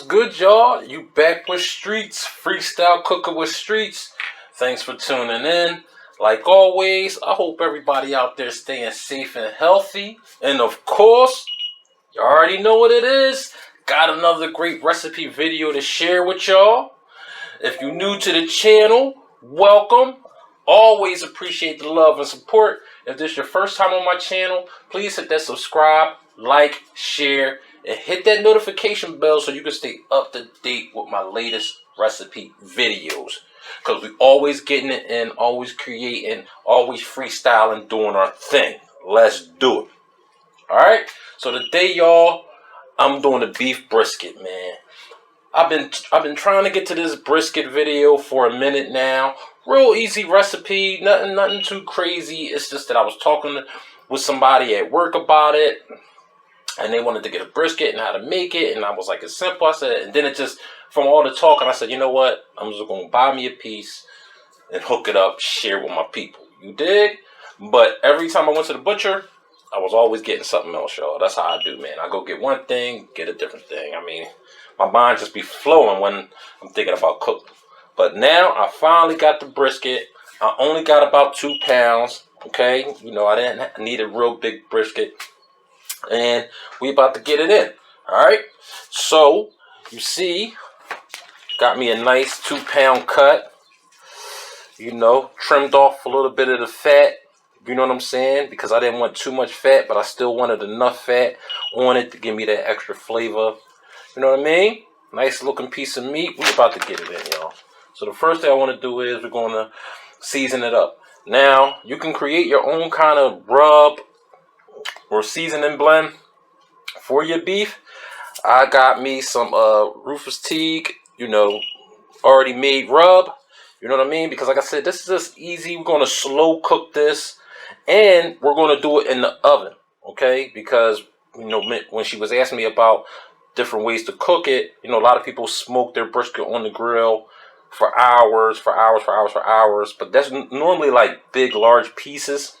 good, y'all? You back with Streets, freestyle cooking with Streets. Thanks for tuning in. Like always, I hope everybody out there staying safe and healthy. And of course, you already know what it is. Got another great recipe video to share with y'all. If you're new to the channel, welcome. Always appreciate the love and support. If this is your first time on my channel, please hit that subscribe, like, share, and hit that notification bell so you can stay up to date with my latest recipe videos. Because we always getting it in, always creating, always freestyling, doing our thing. Let's do it. Alright? So today, y'all, I'm doing the beef brisket, man. I've been trying to get to this brisket video for a minute now. Real easy recipe, nothing too crazy. It's just that I was talking with somebody at work about it, and they wanted to get a brisket and how to make it, and I was like, it's simple. I said, and then it just, from all the talking, I said, you know what? I'm just gonna buy me a piece and hook it up, share with my people. You dig? But every time I went to the butcher, I was always getting something else, y'all. That's how I do, man. I go get one thing, get a different thing. I mean, my mind just be flowing when I'm thinking about cooking. But now I finally got the brisket. I only got about 2 pounds. Okay, you know, I didn't need a real big brisket, and we about to get it in. All right. So you see, got me a nice 2 pound cut. You know, trimmed off a little bit of the fat. You know what I'm saying? Because I didn't want too much fat, but I still wanted enough fat on it to give me that extra flavor. You know what I mean? Nice looking piece of meat. We're about to get it in, y'all. So the first thing I want to do is we're going to season it up. Now, you can create your own kind of rub or seasoning blend for your beef. I got me some Rufus Teague, you know, already made rub. You know what I mean? Because like I said, this is just easy. We're going to slow cook this, and we're going to do it in the oven, okay? Because, you know, when she was asking me about different ways to cook it, you know, a lot of people smoke their brisket on the grill for hours, but that's normally like big, large pieces,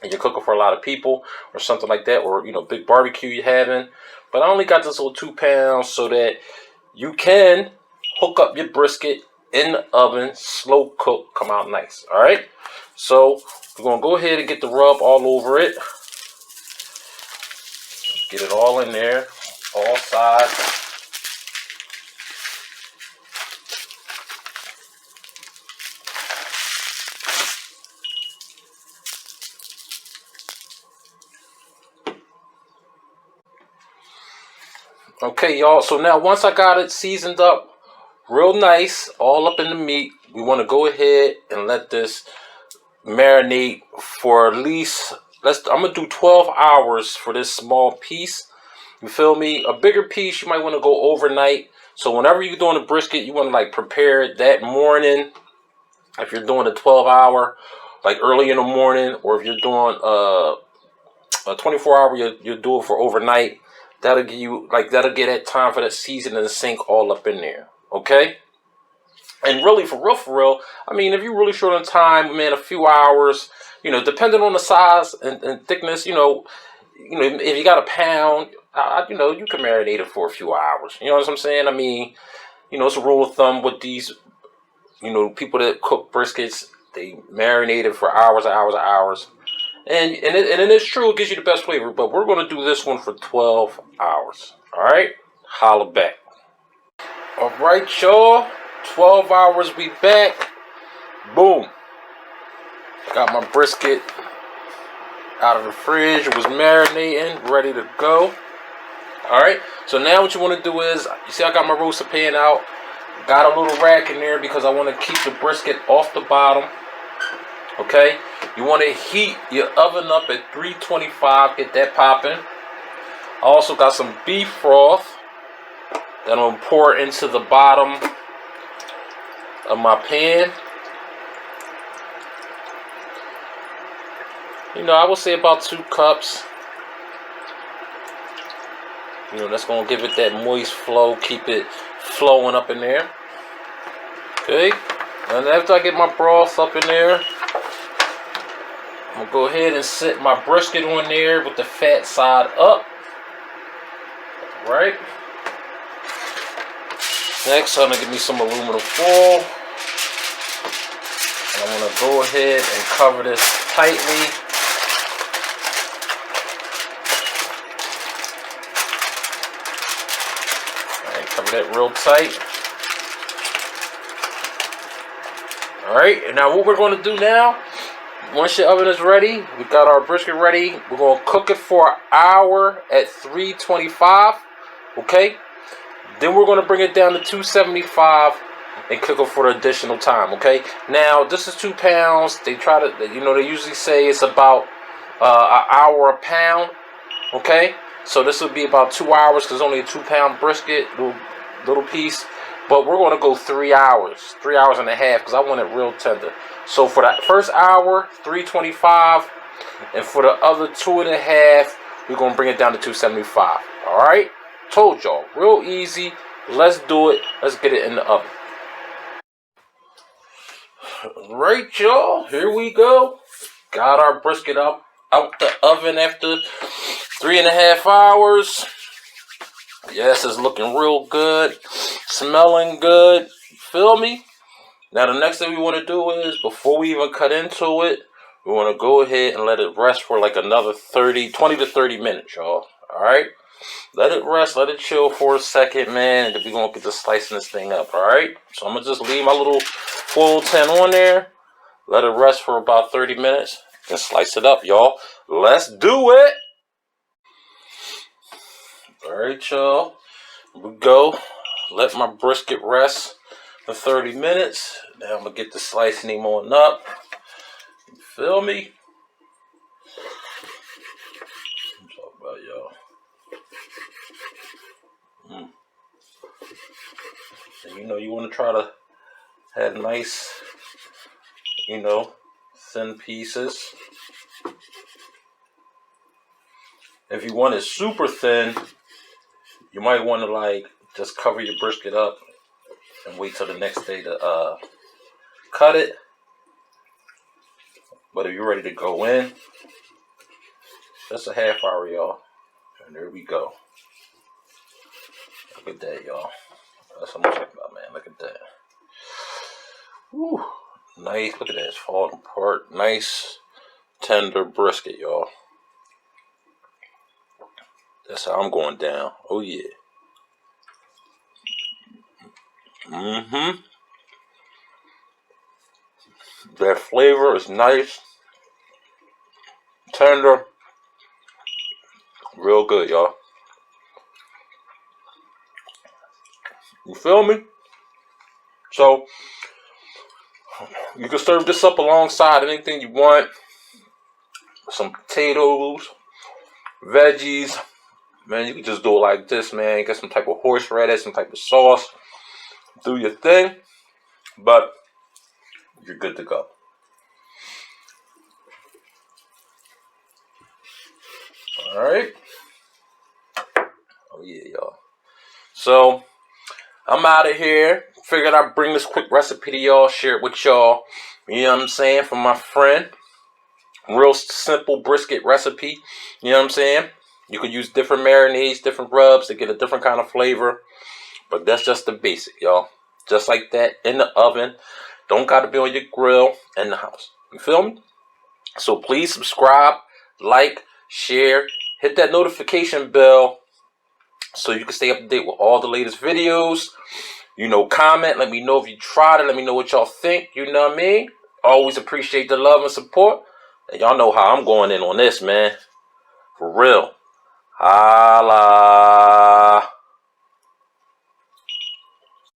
and you're cooking for a lot of people or something like that, or, you know, big barbecue you're having. But I only got this little 2 pounds so that you can hook up your brisket in the oven, slow cook, come out nice. All right, so we're gonna go ahead and get the rub all over it. Get it all in there, all sides. Okay, y'all, so now once I got it seasoned up real nice, all up in the meat, we want to go ahead and let this marinate for at least, I'm going to do 12 hours for this small piece. You feel me? A bigger piece, you might want to go overnight. So whenever you're doing a brisket, you want to like prepare it that morning. If you're doing a 12-hour, like early in the morning, or if you're doing a 24-hour, you'll do it for overnight. That'll give you, like, that'll get that time for that seasoning to sink all up in there. Okay? And really, for real, I mean, if you're really short on time, man, a few hours, you know, depending on the size and thickness, you know, if you got a pound, you know, you can marinate it for a few hours. You know what I'm saying? I mean, you know, it's a rule of thumb with these, you know, people that cook briskets, they marinate it for hours and hours. And it is true, it gives you the best flavor, but we're going to do this one for 12 hours. All right? Holla back. All right, y'all. 12 hours, we back. Boom. Got my brisket out of the fridge. It was marinating, ready to go. All right. So now what you want to do is, you see I got my roaster pan out. Got a little rack in there because I want to keep the brisket off the bottom. Okay, you want to heat your oven up at 325, get that popping. I also got some beef broth that I'm going to pour into the bottom of my pan. You know, I would say about 2 cups. You know, that's going to give it that moist flow, keep it flowing up in there. Okay, and after I get my broth up in there, I'm going to go ahead and set my brisket on there with the fat side up. Right? Next, I'm gonna give me some aluminum foil. And I'm gonna go ahead and cover this tightly. Alright, cover that real tight. Alright, and now what we're gonna do now, once your oven is ready, we got our brisket ready. We're gonna cook it for an hour at 325. Okay? Then we're gonna bring it down to 275 and cook it for the additional time. Okay? Now this is 2 pounds. They try to, they usually say it's about an hour a pound. Okay? So this would be about 2 hours because it's only a 2 pound brisket, little piece. But we're going to go 3 hours, 3 hours and a half, because I want it real tender. So for that first hour, 325, and for the other 2.5, we're going to bring it down to 275. All right? Told y'all, real easy. Let's do it. Let's get it in the oven. All right, y'all. Here we go. Got our brisket out the oven after 3.5 hours. Yes, it's looking real good, smelling good, feel me? Now the next thing we want to do is, before we even cut into it, we want to go ahead and let it rest for like another 20 to 30 minutes, y'all. Alright? Let it rest, let it chill for a second, man, and then we're going to get to slicing this thing up, alright? So I'm going to just leave my little foil tin on there, let it rest for about 30 minutes, and slice it up, y'all. Let's do it! Alright, y'all. Here we go. Let my brisket rest for 30 minutes. Now I'm going to get the slicing him on up. You feel me? I'm talking about y'all. And you want to try to have nice, thin pieces. If you want it super thin, you might want to just cover your brisket up and wait till the next day to cut it. But if you're ready to go in, just a half hour, y'all. And there we go. Look at that, y'all. That's what I'm talking about, man. Look at that. Woo. Nice. Look at that. It's falling apart. Nice, tender brisket, y'all. That's how I'm going down. Oh, yeah. That flavor is nice, tender, real good, y'all. You feel me? So, you can serve this up alongside anything you want. Some potatoes, veggies. Man, you can just do it like this, man. Get some type of horseradish, some type of sauce. Do your thing. But you're good to go. Alright. Oh yeah, y'all. So, I'm out of here. Figured I'd bring this quick recipe to y'all, share it with y'all. You know what I'm saying? From my friend. Real simple brisket recipe. You know what I'm saying? You could use different marinades, different rubs to get a different kind of flavor. But that's just the basic, y'all. Just like that, in the oven. Don't got to be on your grill, in the house. You feel me? So please subscribe, like, share, hit that notification bell so you can stay up to date with all the latest videos. Comment. Let me know if you tried it. Let me know what y'all think. You know what I mean? Always appreciate the love and support. And y'all know how I'm going in on this, man. For real. Holla.